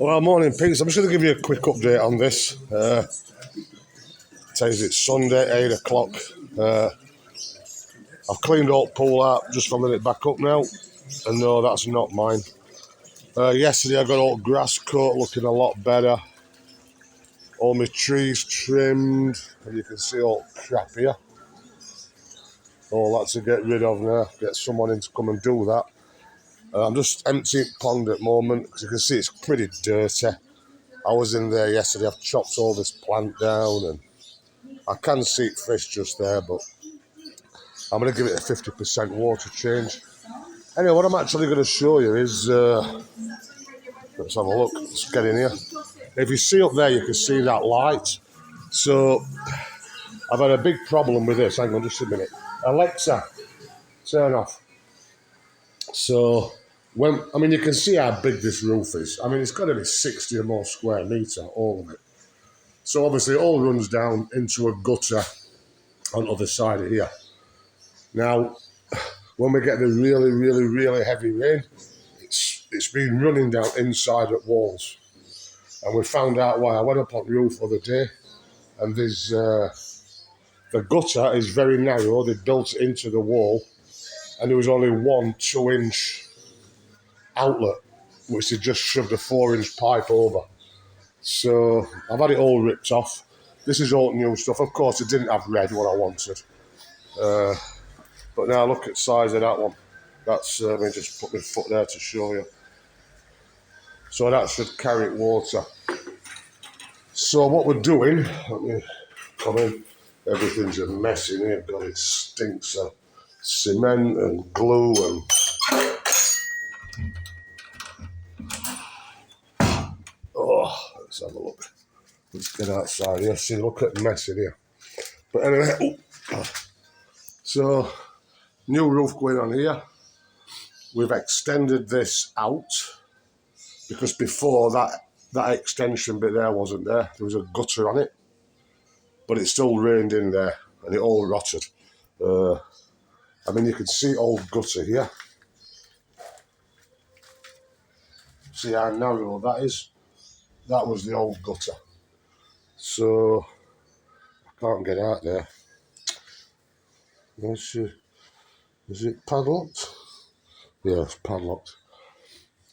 Well, morning, Pete. I'm just going to give you a quick update on this. Says it's Sunday, 8 o'clock. I've cleaned all pool out, just filling it back up now. And no, that's not mine. Yesterday I got all grass cut, looking a lot better. All my trees trimmed, and you can see all crap here. All that to get rid of now. Get someone in to come and do that. I'm just emptying pond at the moment, because you can see it's pretty dirty. I was in there yesterday, I've chopped all this plant down, and I can see fish just there, but I'm going to give it a 50% water change. Anyway, what I'm actually going to show you is, let's have a look, let's get in here. If you see up there, you can see that light. So, I've had a big problem with this. Hang on just a minute. Alexa, turn off. So, you can see how big this roof is. I mean, it's got to be 60 or more square metre, all of it. So, obviously, it all runs down into a gutter on the other side of here. Now, when we get the really, really, really heavy rain, it's been running down inside at walls. And we found out why. I went up on the roof the other day, and there's the gutter is very narrow. They built it into the wall, and there was only one 2-inch outlet, which they just shoved a 4-inch pipe over. So I've had it all ripped off. This is all new stuff. Of course, it didn't have red, what I wanted. But now look at the size of that one. That's, let me just put my foot there to show you. So that should carry water. So what we're doing, let me come in, everything's a mess in here. God, it stinks of cement and glue and... Oh, let's have a look. Let's get outside here. See, look at the mess in here. But anyway, so new roof going on here. We've extended this out because before that extension bit there wasn't there. There was a gutter on it, but it still rained in there and it all rotted. You can see old gutter here. See how narrow that is? That was the old gutter. So I can't get out there. Is it padlocked? Yeah, it's padlocked.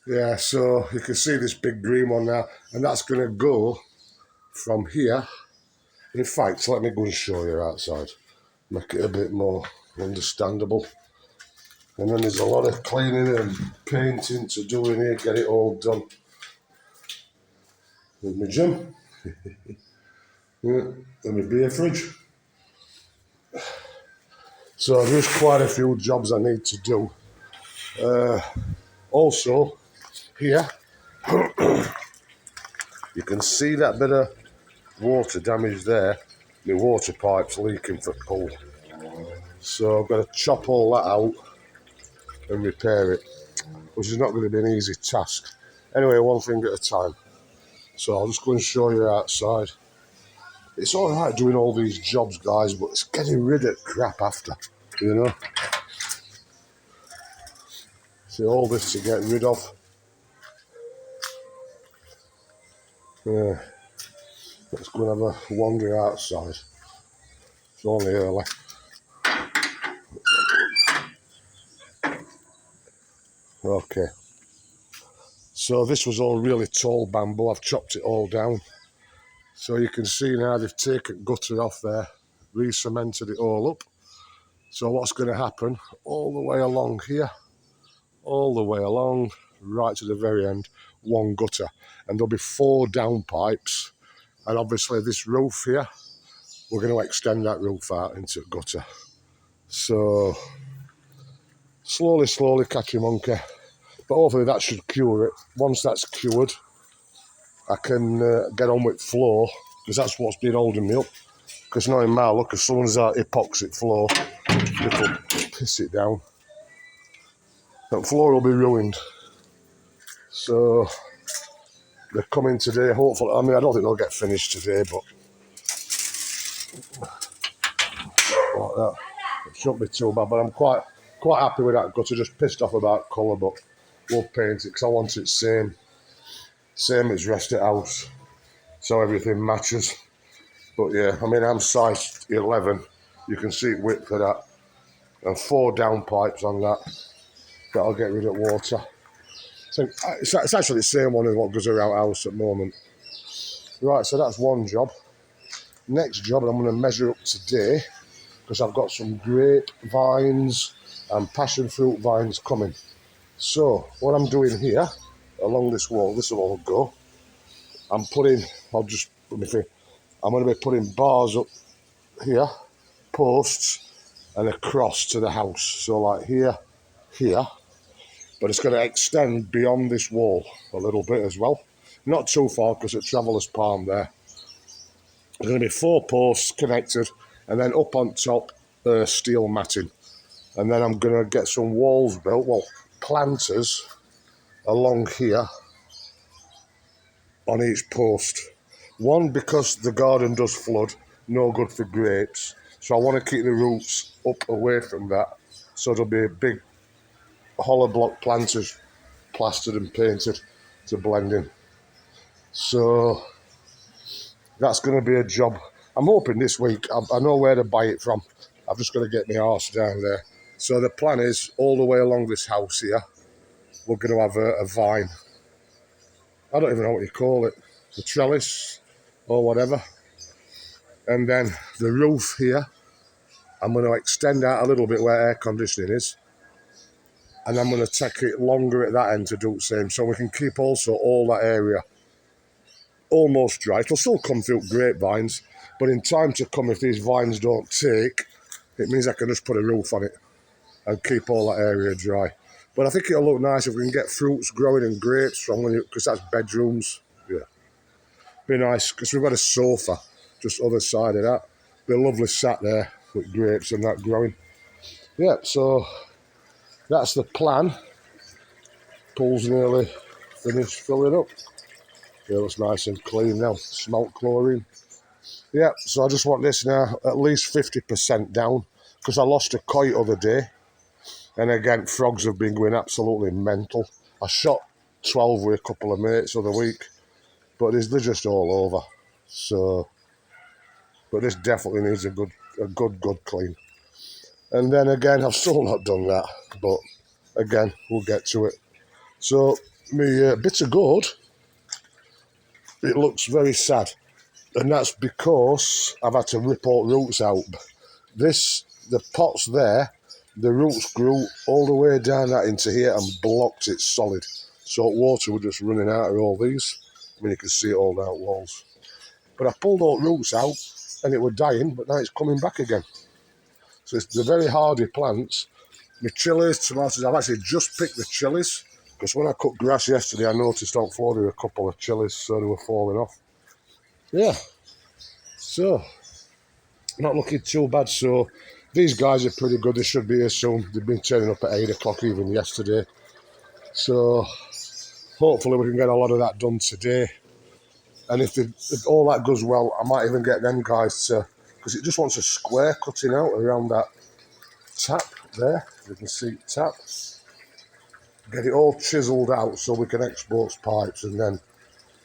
Yeah, so you can see this big green one now, and that's going to go from here. In fact, let me go and show you outside. Make it a bit more understandable. And then there's a lot of cleaning and painting to do in here, get it all done. There's my gym. Yeah, and my beer fridge. So there's quite a few jobs I need to do. Also, here, you can see that bit of water damage there. The water pipe's leaking for the pool. So I've got to chop all that out and repair it, which is not going to be an easy task. Anyway, one thing at a time. So I'll just go and show you outside. It's all right doing all these jobs, guys, but it's getting rid of crap after, you know. See, all this to get rid of. Yeah. Let's go and have a wander outside. It's only early. Okay. So this was all really tall bamboo. I've chopped it all down. So you can see now they've taken gutter off there, re-cemented it all up. So what's going to happen, all the way along here, all the way along, right to the very end, one gutter. And there'll be 4 downpipes. And obviously this roof here, we're going to extend that roof out into a gutter. So, slowly, catch a monkey. But hopefully that should cure it. Once that's cured, I can get on with floor, because that's what's been holding me up. Because now in my luck, as soon as that epoxy floor, it'll piss it down. That floor will be ruined. So, they're coming today, hopefully. I don't think they'll get finished today, but like that. It shouldn't be too bad, but I'm quite happy with that gutter. Just pissed off about colour, but we'll paint it because I want it same. Same as rest of the house, so everything matches. But yeah, I mean, I'm size 11. You can see width of that. And 4 down pipes on that. That'll get rid of water. So it's actually the same one as what goes around the house at the moment. Right, so that's one job. Next job, I'm going to measure up today because I've got some grapevines and passion fruit vines coming. So what I'm doing here, along this wall, this will all go. I'm going to be putting bars up here, posts, and across to the house. So like here, but it's going to extend beyond this wall a little bit as well. Not too far because it's Traveller's Palm there. There's going to be 4 posts connected and then up on top steel matting. And then I'm going to get some walls built, well, planters along here on each post. One, because the garden does flood, no good for grapes. So I want to keep the roots up away from that. So there'll be big hollow block planters plastered and painted to blend in. So that's going to be a job. I'm hoping this week, I know where to buy it from. I've just got to get my arse down there. So the plan is, all the way along this house here, we're going to have a vine. I don't even know what you call it. The trellis or whatever. And then the roof here, I'm going to extend out a little bit where air conditioning is. And I'm going to take it longer at that end to do the same. So we can keep also all that area almost dry. It'll still come through grapevines, but in time to come, if these vines don't take, it means I can just put a roof on it and keep all that area dry. But I think it'll look nice if we can get fruits growing and grapes from, because that's bedrooms. Yeah, be nice, because we've got a sofa just other side of that. Be lovely sat there with grapes and that growing. Yeah, so that's the plan. Pool's nearly finished filling up. It looks nice and clean now. Smelt chlorine. Yeah, so I just want this now at least 50% down because I lost a koi other day. And again, frogs have been going absolutely mental. I shot 12 with a couple of mates other week, but they're just all over. So, but this definitely needs a good clean. And then again, I've still not done that, but again, we'll get to it. So, my bit of gourd, it looks very sad. And that's because I've had to rip all roots out. The pots there, the roots grew all the way down that into here and blocked it solid. So water was just running out of all these. I mean, you can see it all down walls. But I pulled all roots out and it was dying, but now it's coming back again. So it's the very hardy plants. My chilies, tomatoes, I've actually just picked the chilies because when I cut grass yesterday, I noticed on the floor there were a couple of chilies, so they were falling off. Yeah, so not looking too bad. So these guys are pretty good. They should be here soon. They've been turning up at 8 o'clock even yesterday. So hopefully we can get a lot of that done today. And if all that goes well, I might even get them guys to, because it just wants a square cutting out around that tap there. You can see tap. Get it all chiselled out so we can export pipes and then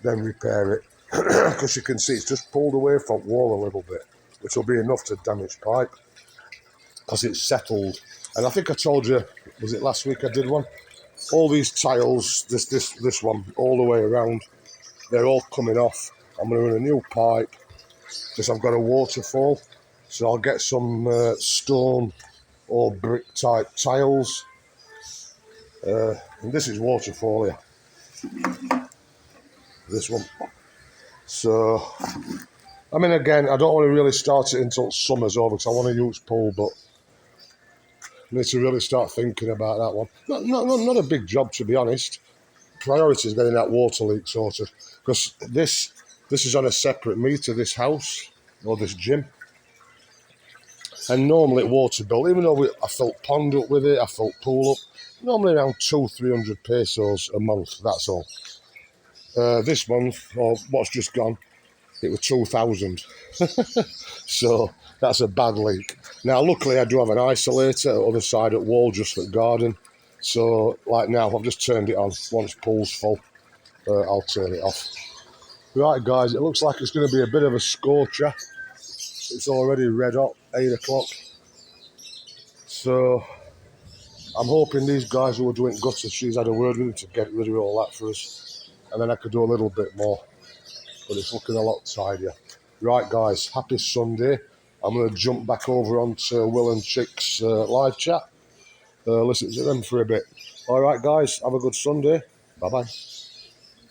repair it. Because you can see it's just pulled away from wall a little bit, which will be enough to damage pipe because it's settled. And I think I told you, was it last week I did one? All these tiles, this one, all the way around, they're all coming off. I'm going to run a new pipe because I've got a waterfall. So I'll get some stone or brick type tiles. And this is waterfall here. This one. So, I mean, again, I don't want to really start it until summer's over because I want to use pool, but I need to really start thinking about that one. Not a big job, to be honest. Priority is getting that water leak sorted because this is on a separate meter, this house or this gym. And normally water bill, even though I filled pond up with it, I filled pool up, normally around 200-300 pesos a month, that's all. This month, or what's just gone, it was 2,000. So that's a bad leak. Now, luckily, I do have an isolator at the other side of the wall just for the garden. So, like now, I've just turned it on once pool's full. I'll turn it off. Right guys, it looks like it's going to be a bit of a scorcher. It's already red hot, 8 o'clock. So I'm hoping these guys who were doing gutters, she's had a word with them to get rid of all that for us. And then I could do a little bit more. But it's looking a lot tidier. Right guys, happy Sunday. I'm going to jump back over onto Will and Chick's live chat. Listen to them for a bit. Alright guys, have a good Sunday. Bye bye.